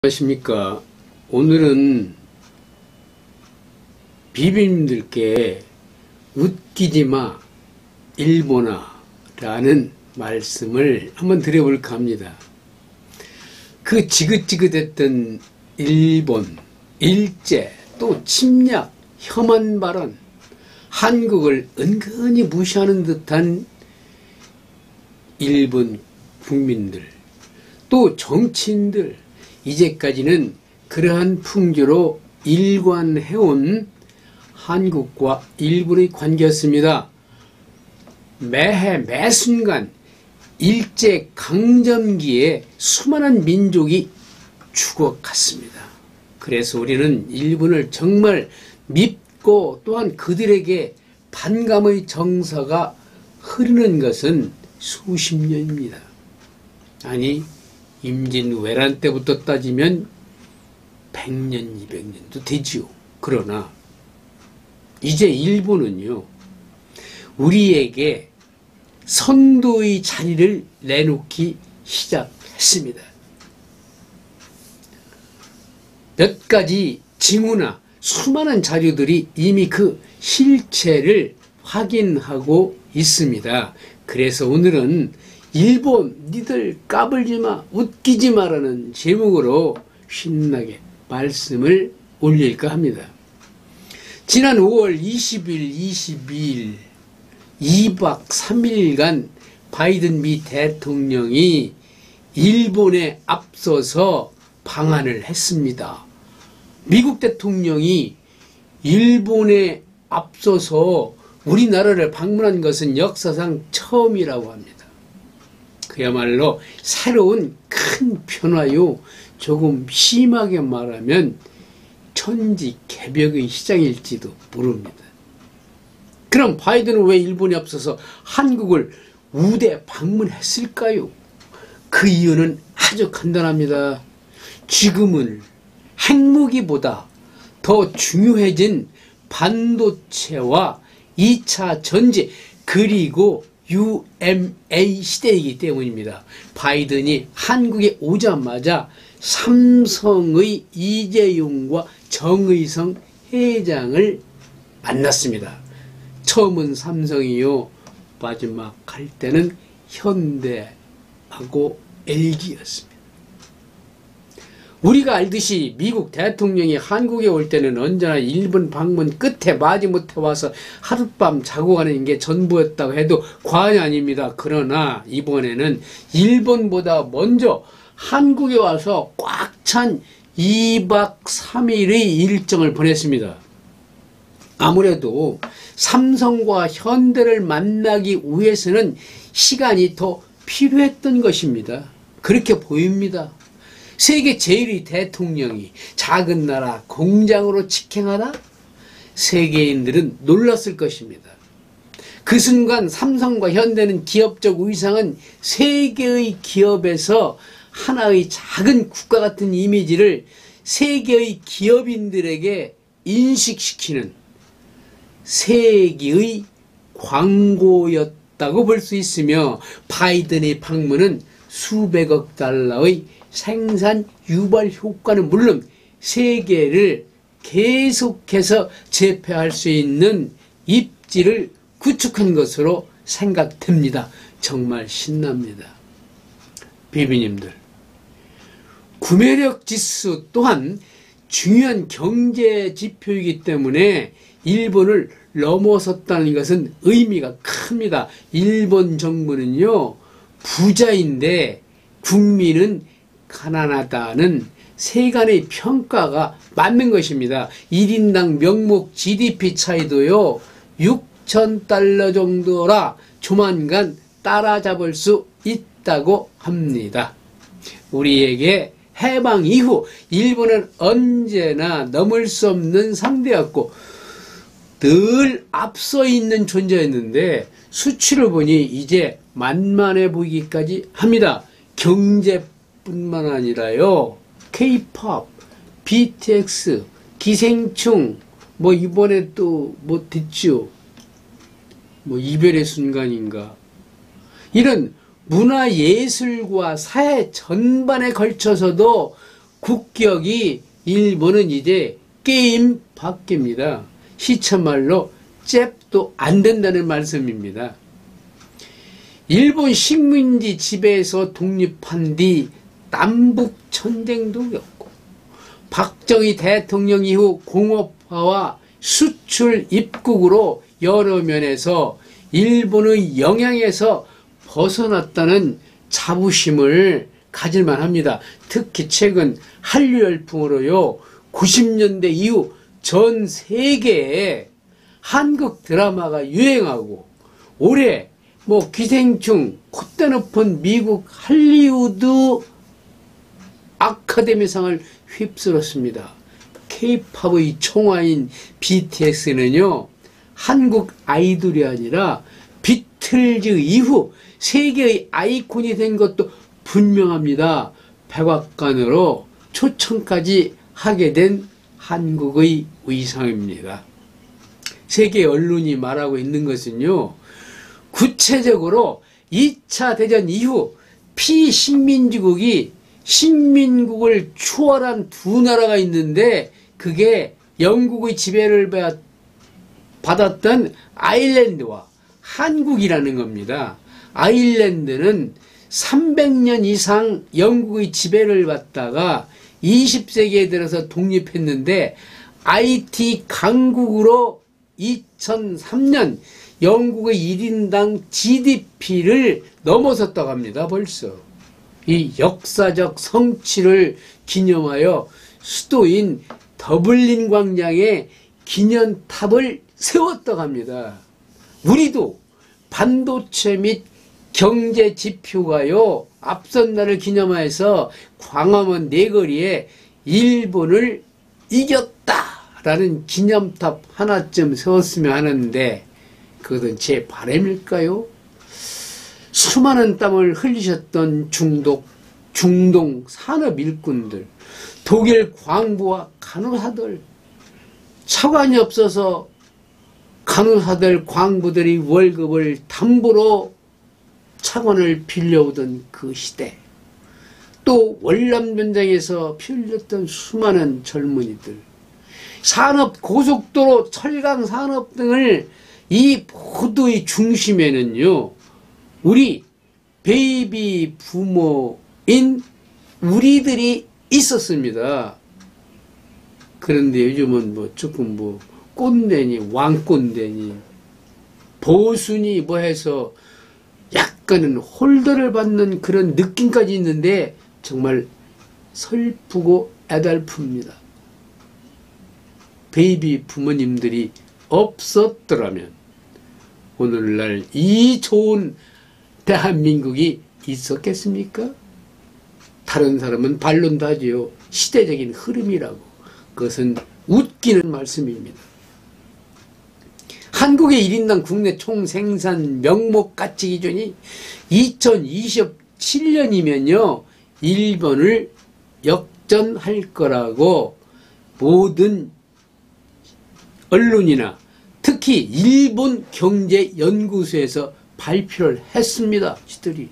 안녕하십니까. 오늘은 비비님들께 웃기지마 일본아 라는 말씀을 한번 드려볼까 합니다. 그 지긋지긋했던 일본, 일제, 또 침략, 혐한 발언, 한국을 은근히 무시하는 듯한 일본 국민들, 또 정치인들, 이제까지는 그러한 풍조로 일관해온 한국과 일본의 관계였습니다. 매해 매순간 일제 강점기에 수많은 민족이 죽어갔습니다. 그래서 우리는 일본을 정말 밉고 또한 그들에게 반감의 정서가 흐르는 것은 수십 년입니다. 아니 임진왜란 때부터 따지면 100년, 200년도 되지요. 그러나 이제 일본은요, 우리에게 선도의 자리를 내놓기 시작했습니다. 몇 가지 징후나 수많은 자료들이 이미 그 실체를 확인하고 있습니다. 그래서 오늘은 일본 니들 까불지마 웃기지마라는 제목으로 신나게 말씀을 올릴까 합니다. 지난 5월 20일, 22일 2박 3일간 바이든 미 대통령이 일본에 앞서서 방한을 했습니다. 미국 대통령이 일본에 앞서서 우리나라를 방문한 것은 역사상 처음이라고 합니다. 그야말로 새로운 큰 변화요, 조금 심하게 말하면 천지개벽의 시작일지도 모릅니다. 그럼 바이든은 왜 일본에 앞서서 한국을 우대 방문했을까요? 그 이유는 아주 간단합니다. 지금은 핵무기보다 더 중요해진 반도체와 2차 전지 그리고 UMA 시대이기 때문입니다. 바이든이 한국에 오자마자 삼성의 이재용과 정의성 회장을 만났습니다. 처음은 삼성이요, 마지막 갈 때는 현대하고 LG였습니다. 우리가 알듯이 미국 대통령이 한국에 올 때는 언제나 일본 방문 끝에 마지못해 와서 하룻밤 자고 가는 게 전부였다고 해도 과언이 아닙니다. 그러나 이번에는 일본보다 먼저 한국에 와서 꽉 찬 2박 3일의 일정을 보냈습니다. 아무래도 삼성과 현대를 만나기 위해서는 시간이 더 필요했던 것입니다. 그렇게 보입니다. 세계 제1위 대통령이 작은 나라 공장으로 직행하다? 세계인들은 놀랐을 것입니다. 그 순간 삼성과 현대는 기업적 위상은 세계의 기업에서 하나의 작은 국가 같은 이미지를 세계의 기업인들에게 인식시키는 세계의 광고였다고 볼 수 있으며, 바이든의 방문은 수백억 달러의 생산 유발 효과는 물론 세계를 계속해서 제패할 수 있는 입지를 구축한 것으로 생각됩니다. 정말 신납니다. 비비님들, 구매력 지수 또한 중요한 경제 지표이기 때문에 일본을 넘어섰다는 것은 의미가 큽니다. 일본 정부는요, 부자인데 국민은 가난하다는 세간의 평가가 맞는 것입니다. 1인당 명목 GDP 차이도요 6,000달러 정도라 조만간 따라잡을 수 있다고 합니다. 우리에게 해방 이후 일본은 언제나 넘을 수 없는 상대였고 늘 앞서 있는 존재였는데, 수치를 보니 이제 만만해 보이기까지 합니다. 경제뿐만 아니라요, K-POP, BTS, 기생충, 이번에 또 됐죠. 이별의 순간인가. 이런 문화예술과 사회 전반에 걸쳐서도 국격이 일본은 이제 게임 밖입니다. 시처말로 잽도 안 된다는 말씀입니다. 일본 식민지 지배에서 독립한 뒤 남북 전쟁도 겪고 박정희 대통령 이후 공업화와 수출 입국으로 여러 면에서 일본의 영향에서 벗어났다는 자부심을 가질만 합니다. 특히 최근 한류 열풍으로요, 90년대 이후 전 세계에 한국 드라마가 유행하고 올해 기생충, 콧대 높은 미국 할리우드 아카데미상을 휩쓸었습니다. K-팝의 총화인 BTS는요, 한국 아이돌이 아니라 비틀즈 이후 세계의 아이콘이 된 것도 분명합니다. 백악관으로 초청까지 하게 된 한국의 위상입니다. 세계 언론이 말하고 있는 것은요, 구체적으로 2차 대전 이후 피식민지국이 식민국을 추월한 두 나라가 있는데 그게 영국의 지배를 받았던 아일랜드와 한국이라는 겁니다. 아일랜드는 300년 이상 영국의 지배를 받다가 20세기에 들어서 독립했는데 IT 강국으로 2003년 영국의 1인당 GDP를 넘어섰다고 합니다. 벌써. 이 역사적 성취를 기념하여 수도인 더블린 광장에 기념탑을 세웠다고 합니다. 우리도 반도체 및 경제 지표가요, 앞선 날을 기념하여서 광화문 내거리에 일본을 이겼다라는 기념탑 하나쯤 세웠으면 하는데 그것은 제 바람일까요? 수많은 땀을 흘리셨던 중동 산업 일꾼들, 독일 광부와 간호사들, 차관이 없어서 간호사들, 광부들이 월급을 담보로 차관을 빌려오던 그 시대, 또 월남전쟁에서 피 흘렸던 수많은 젊은이들, 산업, 고속도로, 철강 산업 등을 이 모두의 중심에는요, 우리 베이비 부모인 우리들이 있었습니다. 그런데 요즘은 조금 꼰대니 왕꼰대니 보수니 해서 약간은 홀더를 받는 그런 느낌까지 있는데 정말 슬프고 애달픕니다. 베이비 부모님들이 없었더라면 오늘날 이 좋은 대한민국이 있었겠습니까? 다른 사람은 반론도 하지요. 시대적인 흐름이라고. 그것은 웃기는 말씀입니다. 한국의 1인당 국내 총생산 명목가치 기준이 2027년이면요 일본을 역전할 거라고 모든 언론이나 특히 일본 경제연구소에서 발표를 했습니다. 시들이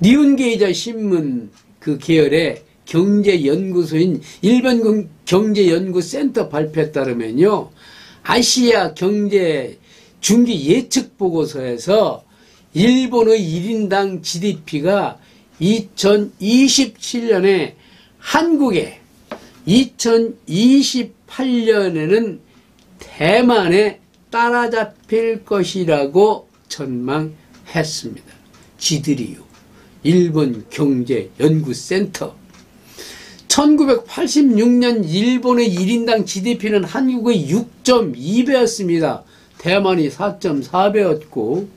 니혼게이자 신문 그 계열의 경제연구소인 일본 경제연구센터 발표에 따르면요, 아시아 경제 중기 예측 보고서에서 일본의 1인당 GDP가 2027년에 한국에, 2028년에는 대만에 따라잡힐 것이라고 전망했습니다. 지들이요. 일본 경제연구센터. 1986년 일본의 1인당 GDP는 한국의 6.2배였습니다. 대만이 4.4배였고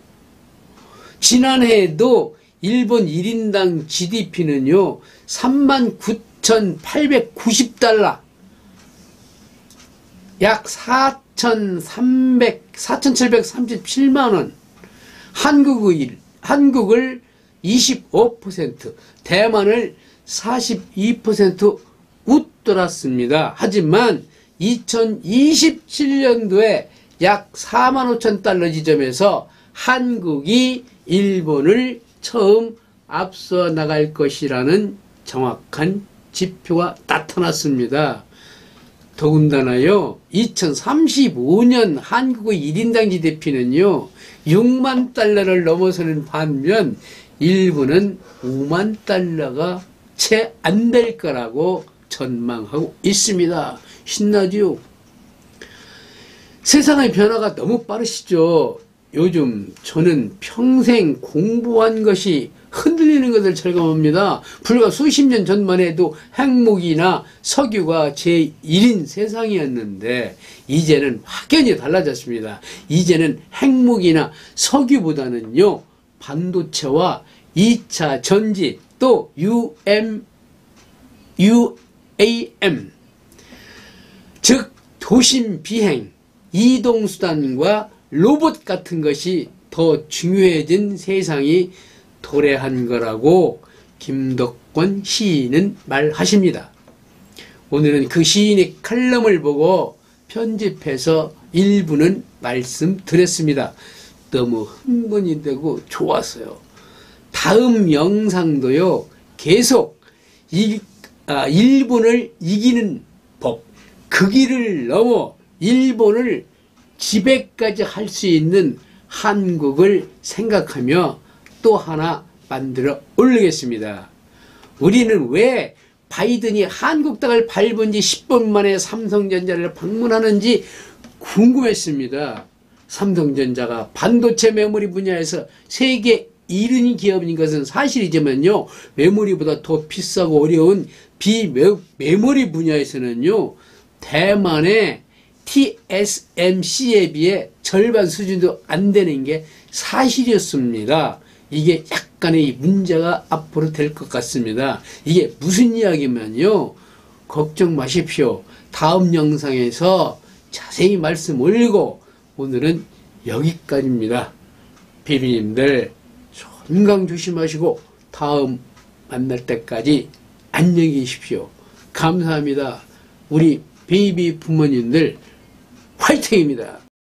지난해에도 일본 1인당 GDP는요 39,890달러 약 4,737만원, 한국을 25%, 대만을 42% 웃돌았습니다. 하지만 2027년도에 약 45,000달러 지점에서 한국이 일본을 처음 앞서 나갈 것이라는 정확한 지표가 나타났습니다. 더군다나요, 2035년 한국의 1인당 GDP는요, 6만 달러를 넘어서는 반면 일본은 5만 달러가 채 안 될 거라고 전망하고 있습니다. 신나지요? 세상의 변화가 너무 빠르시죠? 요즘 저는 평생 공부한 것이 흔들리는 것을 절감합니다. 불과 수십 년 전만 해도 핵무기나 석유가 제1인 세상이었는데 이제는 확연히 달라졌습니다. 이제는 핵무기나 석유보다는요, 반도체와 2차 전지 또 UAM 즉 도심 비행, 이동수단과 로봇 같은 것이 더 중요해진 세상이 도래한 거라고 김덕권 시인은 말하십니다. 오늘은 그 시인의 칼럼을 보고 편집해서 일부는 말씀드렸습니다. 너무 흥분이 되고 좋았어요. 다음 영상도요, 계속 일본을 이기는 법, 그 길을 넘어 일본을 지배까지 할 수 있는 한국을 생각하며 또 하나 만들어 올리겠습니다. 우리는 왜 바이든이 한국 땅을 밟은 지 10분 만에 삼성전자를 방문하는지 궁금했습니다. 삼성전자가 반도체 메모리 분야에서 세계 1위 기업인 것은 사실이지만요, 메모리보다 더 비싸고 어려운 비메모리 분야에서는요, 대만의 TSMC에 비해 절반 수준도 안 되는 게 사실이었습니다. 이게 약간의 문제가 앞으로 될 것 같습니다. 이게 무슨 이야기면요, 걱정 마십시오. 다음 영상에서 자세히 말씀 올리고, 오늘은 여기까지입니다. 비비님들 건강 조심하시고 다음 만날 때까지 안녕히 계십시오. 감사합니다. 우리 베이비 부모님들 화이팅입니다.